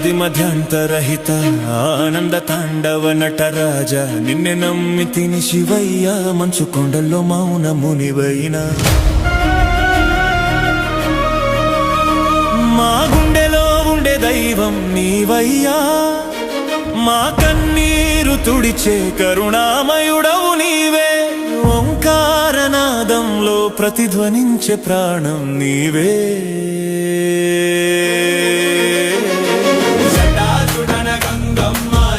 ఆది మధ్యాంతరహిత ఆనంద తాండవ నటరాజ నిన్నే నమ్మితిని శివయ్య మంచు కొండల్లో మౌన మునివైనా మా గుండెలో ఉండే దైవం నీవయ్యా మా కన్నీరు తుడిచే కరుణామయుడవు నీవే ఓంకారనాదంలో ప్రతిధ్వనించే ప్రాణం నీవే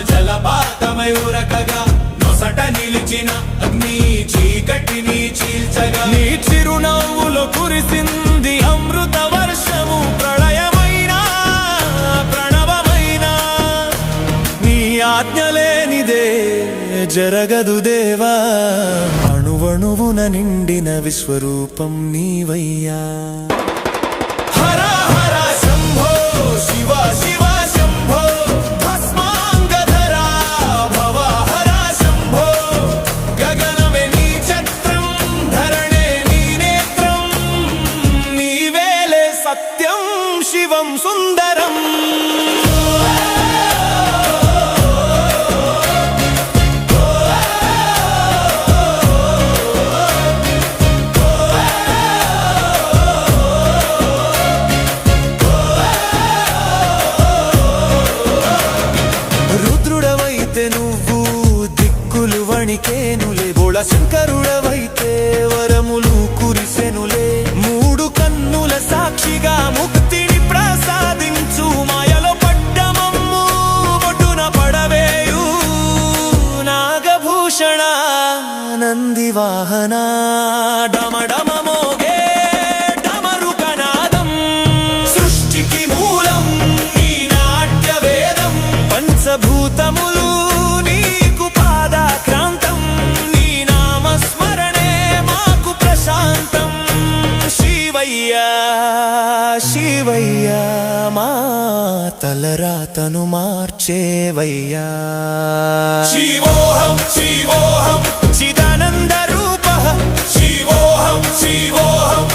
జలపాతమయూరకగా నొసట నిలిచిన అగ్ని చీకటిని చీల్చగా నీ చిరునవ్వులో కురిసింది అమృత వర్షము ప్రళయమైన ప్రణవమైన నీ ఆజ్ఞలేనిదే జరగదు దేవా అణువణువున నిండిన విశ్వరూపం నీవయ్యా హర హర శంభో శివ శివ శంభో భస్మాంగధరా భవ హర శంభో గగనమే నీ ఛత్రం ధరణే నీ నేత్రం నీవేలే సత్యం శివం సుందరం నువ్వు దిక్కులు వణికేనులే బోళ శంకరుడవైతే వరములు కురిసెనులే మూడు కన్నుల సాక్షిగా ముక్తిని ప్రసాదించు మాయలో పడ్డమమ్ము బొట్టున పడవేయు నాగభూషణ నంది వాహన డమడమ మోగే డమరుకనాదం సృష్టికి మూలం ఈ నాట్య వేదం పంచభూతములు శివయ్యా మా తలరాతను మార్చేవయ్యా శివోహం శివోహం చిదానంద రూప శివోహం శివోహం